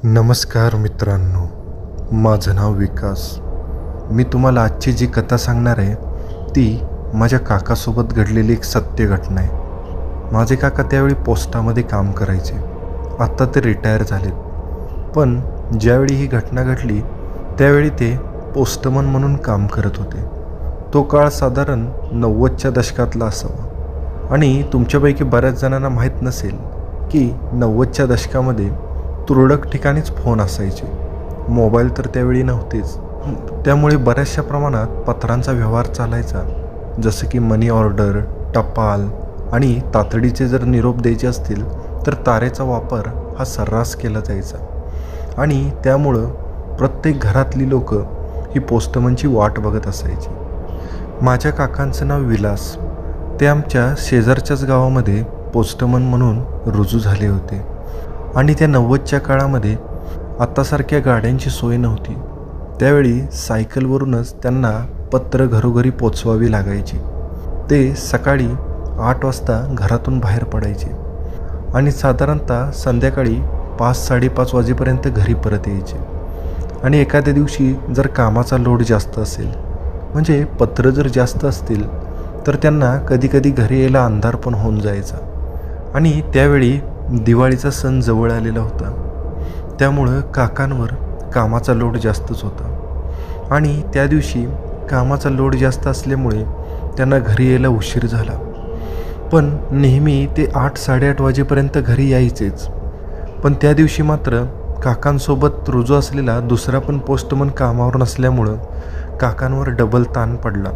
नमस्कार मित्रांनो, माझं नाव विकास. मी तुम्हाला आजची जी कथा सांगणार आहे ती माझ्या काकासोबत घडलेली एक सत्य घटना आहे. माझे काका त्यावेळी पोस्टामध्ये काम करायचे. आत्ता ते रिटायर झालेत, पण ज्यावेळी ही घटना घडली त्यावेळी ते पोस्टमन म्हणून काम करत होते. तो काळ साधारण 90च्या दशकातला असावा आणि तुमच्यापैकी बऱ्याच जणांना माहीत नसेल की 90च्या दशकामध्ये तुरळक ठिकाणीच फोन असायचे. मोबाईल तर त्यावेळी नव्हतेच, त्यामुळे बऱ्याचशा प्रमाणात पत्रांचा व्यवहार चालायचा. जसं की मनी ऑर्डर, टपाल आणि तातडीचे जर निरोप द्यायचे असतील तर तारेचा वापर हा सर्रास केला जायचा. आणि त्यामुळं प्रत्येक घरातली लोक ही पोस्टमनची वाट बघत असायची. माझ्या काकांचं नाव विलास. ते आमच्या शेजारच्याच गावामध्ये पोस्टमन म्हणून रुजू झाले होते. आणि त्या 90च्या काळामध्ये आत्तासारख्या गाड्यांची सोय नव्हती. त्यावेळी सायकलवरूनच त्यांना पत्र घरोघरी पोचवावी लागायची. ते सकाळी 8 वाजता घरातून बाहेर पडायचे आणि साधारणतः संध्याकाळी 5-5:30 वाजेपर्यंत घरी परत यायचे. आणि एखाद्या दिवशी जर कामाचा लोड जास्त असेल, म्हणजे पत्र जर जास्त असतील, तर त्यांना कधीकधी घरी यायला अंधार पण होऊन जायचा. आणि त्यावेळी दिवाळीचा सण जवळ आलेला होता, त्यामुळं काकांवर कामाचा लोड जास्तच होता. आणि त्या दिवशी कामाचा लोड जास्त असल्यामुळे त्यांना घरी यायला उशीर झाला. पण नेहमी ते 8-8:30 वाजेपर्यंत घरी यायचेच. पण त्या दिवशी मात्र काकांसोबत रुजू असलेला दुसरा पण पोस्टमन कामावर नसल्यामुळं काकांवर डबल ताण पडला.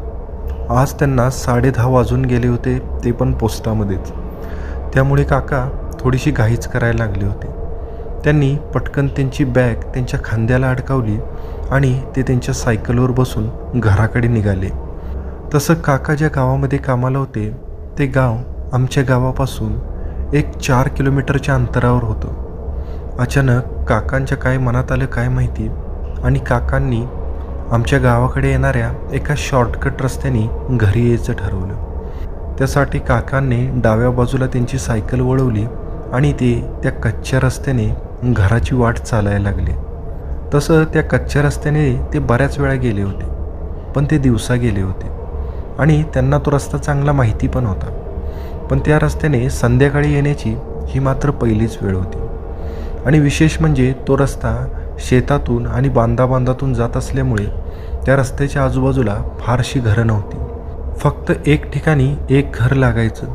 आज त्यांना 10:30 वाजून गेले होते, ते पण पोस्टामध्येच. त्यामुळे काका थोडीशी घाईच करायला लागले होते. त्यांनी पटकन त्यांची बॅग त्यांच्या खांद्याला अडकावली आणि ते त्यांच्या सायकलवर बसून घराकडे निघाले. तसं काका ज्या गावामध्ये कामाला होते ते गाव आमच्या गावापासून एक 4 किलोमीटरच्या अंतरावर होतं. अचानक काकांच्या काय मनात आलं काय माहिती, आणि काकांनी आमच्या गावाकडे येणाऱ्या एका शॉर्टकट रस्त्याने घरी यायचं ठरवलं. त्यासाठी काकांनी डाव्या बाजूला त्यांची सायकल वळवली आणि ते त्या कच्च्या रस्त्याने घराची वाट चालायला लागले. तसं त्या कच्च्या रस्त्याने ते बऱ्याच वेळा गेले होते, पण ते दिवसा गेले होते आणि त्यांना तो रस्ता चांगला माहिती पण होता. पण त्या रस्त्याने संध्याकाळी येण्याची ही मात्र पहिलीच वेळ होती. आणि विशेष म्हणजे तो रस्ता शेतातून आणि बांधातून जात असल्यामुळे त्या रस्त्याच्या आजूबाजूला फारशी घरं नव्हती. फक्त एक ठिकाणी एक घर लागायचं.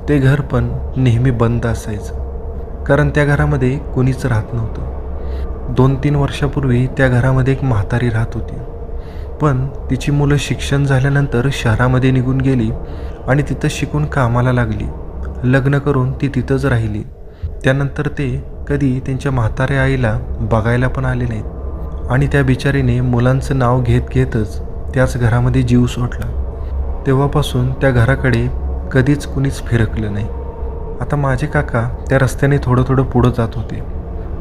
ते घर पण नेहमी बंद असायचं, कारण त्या घरामध्ये कोणीच राहत नव्हतं. 2-3 वर्षापूर्वी त्या घरामध्ये एक म्हातारी राहत होती, पण तिची मुलं शिक्षण झाल्यानंतर शहरामध्ये निघून गेली आणि तिथं शिकून कामाला लागली. लग्न करून ती तिथंच राहिली. त्यानंतर ते कधी त्यांच्या म्हाताऱ्या आईला बघायला पण आले नाहीत. आणि त्या बिचारीने मुलांचं नाव घेतच त्याच घरामध्ये जीव सोडला. तेव्हापासून त्या घराकडे कधीच कुणीच फिरकलं नाही. आता माझे काका त्या रस्त्याने थोडं पुढं जात होते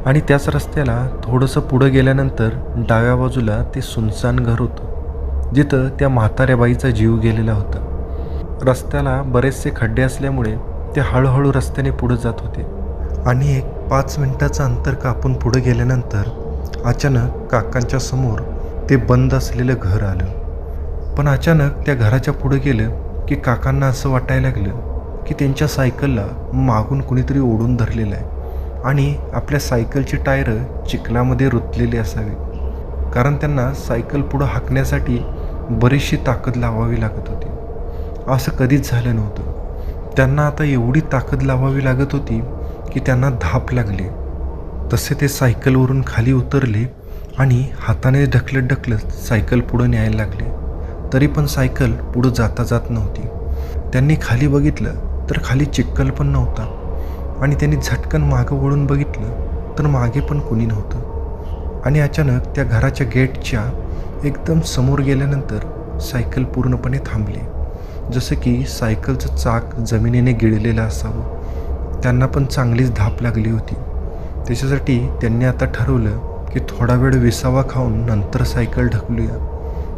आणि त्याच रस्त्याला थोडंसं पुढं गेल्यानंतर डाव्या बाजूला ते सुनसान घर होतं, जिथं त्या म्हाताऱ्या बाईचा जीव गेलेला होता. रस्त्याला बरेचसे खड्डे असल्यामुळे ते हळूहळू रस्त्याने पुढं जात होते. आणि एक 5 मिनिटाचं अंतर कापून पुढं गेल्यानंतर अचानक काकांच्या समोर ते बंद असलेलं घर आलं. पण अचानक त्या घराच्या पुढं गेलं की काकांना असं वाटायला लागलं की त्यांच्या सायकलला मागून कुणीतरी ओढून धरलेलं आहे आणि आपल्या सायकलची टायरं चिखलामध्ये रुतलेली असावी, कारण त्यांना सायकल पुढं हाकण्यासाठी बरीचशी ताकद लावावी लागत होती. असं कधीच झालं नव्हतं. त्यांना आता एवढी ताकद लावावी लागत होती की त्यांना धाप लागली. तसे ते सायकलवरून खाली उतरले आणि हाताने ढकलत सायकल पुढं न्यायला लागले. तरी पण सायकल पुढं जात नव्हती. त्यांनी खाली बघितलं तर खाली चिखल पण नव्हता. आणि त्यांनी झटकन मागं वळून बघितलं तर मागे पण कुणी नव्हतं. आणि अचानक त्या घराच्या गेटच्या एकदम समोर गेल्यानंतर सायकल पूर्णपणे थांबली, जसं की सायकलचं चाक जमिनीने गिळलेलं असावं. त्यांना पण चांगलीच धाप लागली होती. त्याच्यासाठी त्यांनी आता ठरवलं की थोडा वेळ विसावा खाऊन नंतर सायकल ढकलूया.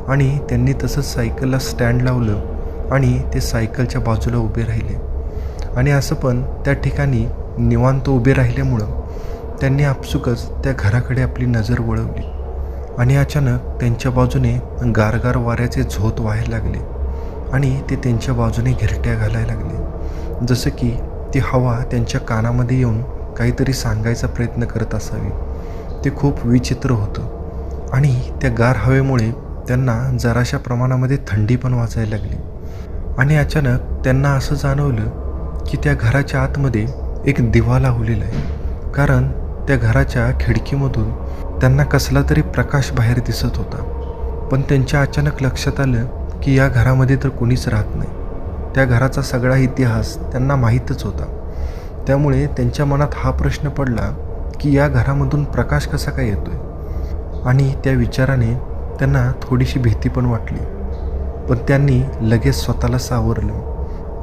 आणि त्यांनी तसंच सायकलला स्टँड लावलं आणि ते सायकलच्या बाजूला उभे राहिले. आणि असं पण त्या ठिकाणी निवांत उभे राहिल्यामुळं त्यांनी आपसुकच त्या घराकडे आपली नजर वळवली आणि अचानक त्यांच्या बाजूने गारगार वाऱ्याचे झोत व्हायला लागले आणि ते त्यांच्या बाजूने घिरट्या घालायला लागले, जसं की ती हवा त्यांच्या कानामध्ये येऊन काहीतरी सांगायचा प्रयत्न करत असावी. ते खूप विचित्र होतं आणि त्या गार हवेमुळे त्यांना जराशा प्रमाणामध्ये थंडी पण वाजायला लागली. आणि अचानक त्यांना असं जाणवलं की त्या घराच्या आतमध्ये एक दिवा लावलेला आहे, कारण त्या घराच्या खिडकीमधून त्यांना कसला तरी प्रकाश बाहेर दिसत होता. पण त्यांच्या अचानक लक्षात आलं की या घरामध्ये तर कोणीच राहत नाही. त्या घराचा सगळा इतिहास त्यांना माहीतच होता. त्यामुळे त्यांच्या मनात हा प्रश्न पडला की या घरामधून प्रकाश कसा काय येतोय. आणि त्या विचाराने त्यांना थोडीशी भीती पण वाटली. पण त्यांनी लगेच स्वतःला सावरलं.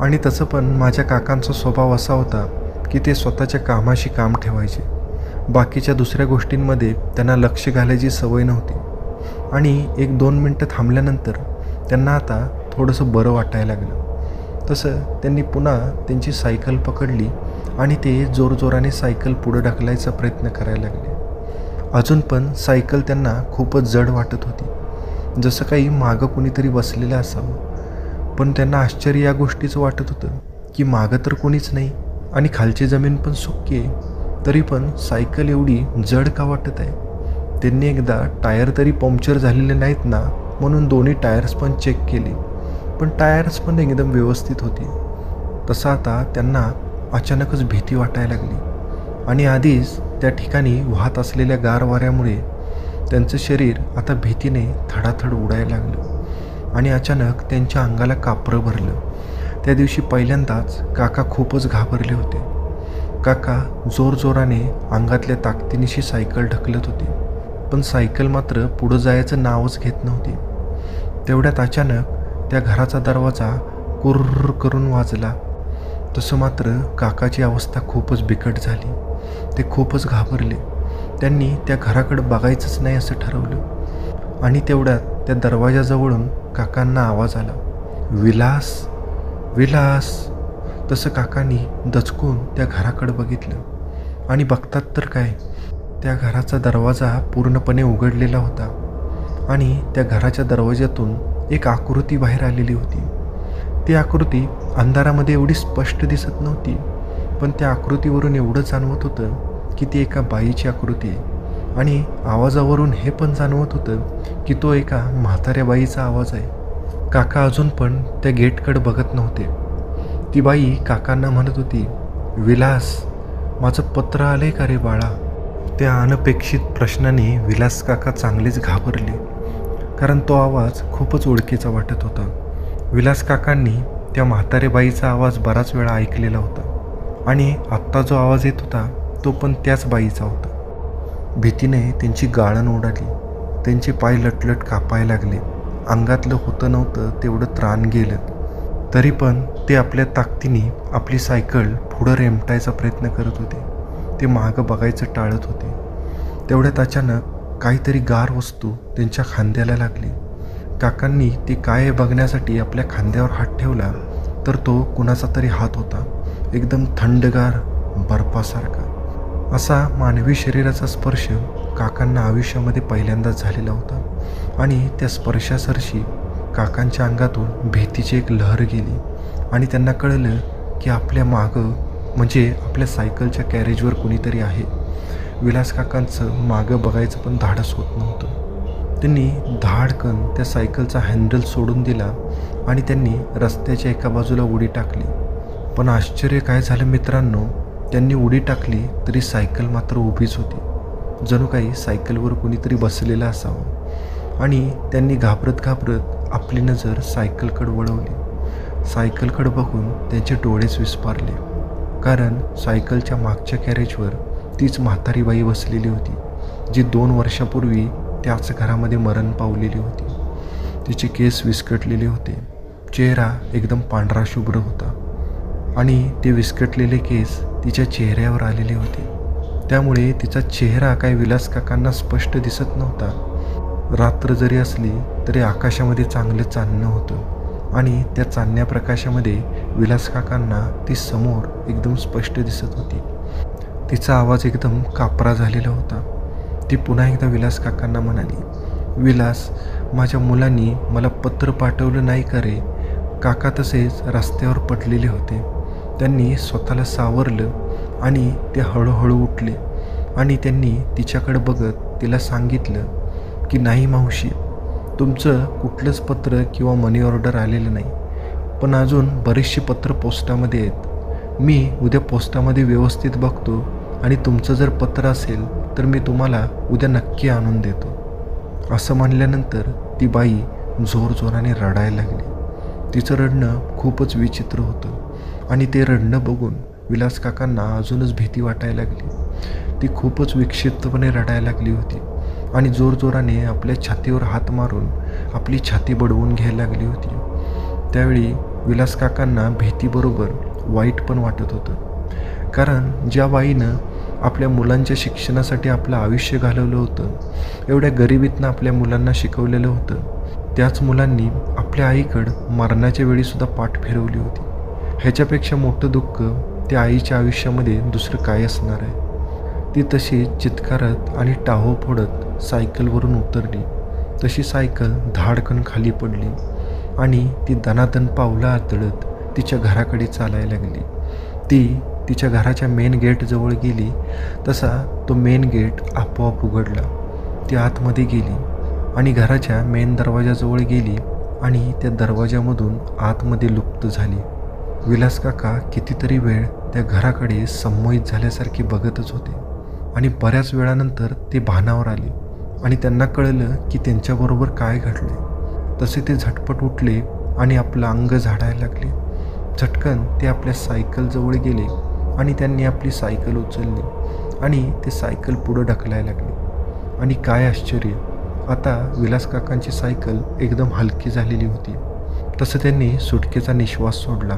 आणि तसं पण माझ्या काकांचा स्वभाव असा होता की ते स्वतःच्या कामाशी काम ठेवायचे. बाकीच्या दुसऱ्या गोष्टींमध्ये त्यांना लक्ष घालायची सवय नव्हती. आणि 1-2 मिनटं थांबल्यानंतर त्यांना आता थोडंसं बरं वाटायला लागलं. तसं त्यांनी पुन्हा त्यांची सायकल पकडली आणि ते जोरजोराने सायकल पुढं ढकलायचा प्रयत्न करायला लागले. अजून पण सायकल त्यांना खूपच जड वाटत होती, जसं काही मागं कुणीतरी बसलेलं असावं. पण त्यांना आश्चर्य या गोष्टीचं वाटत होतं की मागं तर कोणीच नाही आणि खालची जमीन पण सुक्की आहे, तरी पण सायकल एवढी जड का वाटत आहे. त्यांनी एकदा टायर तरी पंक्चर झालेले नाहीत ना म्हणून दोन्ही टायर्स पण चेक केली, पण टायर्स पण एकदम व्यवस्थित होती. तसं आता त्यांना अचानकच भीती वाटायला लागली आणि आधीच त्या ठिकाणी वाहत असलेल्या गार वाऱ्यामुळे त्यांचं शरीर आता भीतीने थडाथड उडायला लागलं आणि अचानक त्यांच्या अंगाला कापरं भरलं. त्या दिवशी पहिल्यांदाच काका खूपच घाबरले होते. काका जोरजोराने अंगातल्या ताकदीनिशी सायकल ढकलत होते, पण सायकल मात्र पुढं जायचं नावच घेत नव्हती. तेवढ्यात अचानक त्या घराचा दरवाजा कुर्र करून वाजला. तसं मात्र काकाची अवस्था खूपच बिकट झाली. ते खूपच घाबरले. त्यांनी त्या घराकडे बघायचंच नाही असं ठरवलं. आणि तेवढ्यात त्या दरवाजाजवळून काकांना आवाज आला, विलास, विलास. तसं काकांनी दचकून त्या घराकडे बघितलं आणि बघतात तर काय, त्या घराचा दरवाजा पूर्णपणे उघडलेला होता आणि त्या घराच्या दरवाज्यातून एक आकृती बाहेर आलेली होती. ती आकृती अंधारामध्ये एवढी स्पष्ट दिसत नव्हती, पण त्या आकृतीवरून एवढं जाणवत होतं की ती एका बाईची आकृती आहे. आणि आवाजावरून हे पण जाणवत होतं की तो एका म्हाताऱ्या बाईचा आवाज आहे. काका अजून पण त्या गेटकडे बघत नव्हते. ती बाई काकांना म्हणत होती, विलास, माझं पत्र आलंय का रे बाळा. त्या अनपेक्षित प्रश्नाने विलास काका चांगलेच घाबरले, कारण तो आवाज खूपच ओळखीचा वाटत होता. विलास काकांनी त्या म्हाताऱ्या बाईचा आवाज बराच वेळा ऐकलेला होता आणि आत्ता जो आवाज येत होता तो पण त्याच बाईचा होता. भीतीने त्यांची गाळण उडाली. त्यांचे पाय लटलट कापायला लागले. अंगातलं होतं नव्हतं तेवढं त्राण गेलं, तरी पण ते आपल्या ताकदीने आपली सायकल पुढं रेमटायचा प्रयत्न करत होते. ते मागं बघायचं टाळत होते. तेवढ्यात अचानक काहीतरी गार वस्तू त्यांच्या खांद्याला लागली. काकांनी ते काय आहे बघण्यासाठी आपल्या खांद्यावर हात ठेवला, तर तो कुणाचा तरी हात होता, एकदम थंडगार बर्फासारखा. असा मानवी शरीराचा स्पर्श काकांना आयुष्यामध्ये पहिल्यांदाच झालेला होता आणि त्या स्पर्शासरशी काकांच्या अंगातून भीतीची एक लहर गेली आणि त्यांना कळलं की आपल्या मागं म्हणजे आपल्या सायकलच्या कॅरेजवर कुणीतरी आहे. विलास काकांचं मागं बघायचं पण धाडस होत नव्हतं. त्यांनी धाडकन त्या सायकलचा हँडल सोडून दिला आणि त्यांनी रस्त्याच्या एका बाजूला उडी टाकली. पण आश्चर्य काय झालं मित्रांनो, त्यांनी उडी टाकली तरी सायकल मात्र उभीच होती. जणू काही सायकलवर कुणीतरी बसलेलं असावं. आणि त्यांनी घाबरत घाबरत आपली नजर सायकलकडे वळवली. सायकलकडे बघून त्यांचे डोळेच विस्फारले, कारण सायकलच्या मागच्या कॅरेजवर तीच म्हातारी बाई बसलेली होती, जी 2 वर्षापूर्वी त्याच घरामध्ये मरण पावलेली होती. तिचे केस विस्कटलेले होते. चेहरा एकदम पांढरा शुभ्र होता आणि ते विस्कटलेले केस तिच्या चेहऱ्यावर आलेले होते. त्यामुळे तिचा चेहरा काही विलास काकांना स्पष्ट दिसत नव्हता. रात्र जरी असली तरी आकाशामध्ये चांगलं चांदणं होतं आणि त्या चांदण्या प्रकाशामध्ये विलास काकांना ती समोर एकदम स्पष्ट दिसत होती. तिचा आवाज एकदम कापरा झालेला होता. ती पुन्हा एकदा विलास काकांना म्हणाली, "विलास, माझ्या मुलांनी मला पत्र पाठवलं नाही का रे?" काका तसेच रस्त्यावर पडलेले होते. त्यांनी स्वतःला सावरलं आणि ते हळूहळू उठले आणि त्यांनी तिच्याकडे बघत तिला सांगितलं की "नाही मावशी, तुमचं कुठलंच पत्र किंवा मनी ऑर्डर आलेलं नाही, पण अजून बरीचशी पत्र पोस्टामध्ये आहेत. मी उद्या पोस्टामध्ये व्यवस्थित बघतो आणि तुमचं जर पत्र असेल तर मी तुम्हाला उद्या नक्की आणून देतो." असं म्हणल्यानंतर ती बाई जोरजोराने रडायला लागली. तिचं रडणं खूपच विचित्र होतं आणि ते रडणं बघून विलास काकांना अजूनच भीती वाटायला लागली. ती खूपच विक्षिप्तपणे रडायला लागली होती आणि जोरजोराने आपल्या छातीवर हात मारून आपली छाती बडवून घ्यायला लागली होती. त्यावेळी विलास काकांना भीतीबरोबर वाईट पण वाटत होतं. कारण ज्या बाईनं आपल्या मुलांच्या शिक्षणासाठी आपलं आयुष्य घालवलं होतं, एवढ्या गरिबीतनं आपल्या मुलांना शिकवलेलं होतं, त्याच मुलांनी आपल्या आईकडं मरणाच्या वेळीसुद्धा पाठ फिरवली होती. ह्याच्यापेक्षा मोठं दुःख त्या आईच्या आयुष्यामध्ये दुसरं काय असणार आहे. ती तशी चित्कारत आणि टाहो फोडत सायकलवरून उतरली. तशी सायकल धाडकन खाली पडली आणि ती दणादण पावलं आदळत तिच्या घराकडे चालायला लागली. ती तिच्या घराच्या मेन गेटजवळ गेली तसा तो मेन गेट आपोआप उघडला. ती आतमध्ये गेली आणि घराच्या मेन दरवाजाजवळ गेली आणि त्या दरवाजामधून आतमध्ये लुप्त झाली. विलास काका कितीतरी वेळ त्या घराकडे संमोहित झाल्यासारखे बघतच होते आणि बऱ्याच वेळानंतर ते भानावर आले आणि त्यांना कळलं की त्यांच्याबरोबर काय घडले. तसे ते झटपट उठले आणि आपलं अंग झाडायला लागले. झटकन ते आपल्या सायकलजवळ गेले आणि त्यांनी आपली सायकल उचलली आणि ते सायकल पुढं ढकलायला लागले. आणि काय आश्चर्य, आता विलास काकांची सायकल एकदम हलकी झालेली होती. तसं त्यांनी सुटकेचा निश्वास सोडला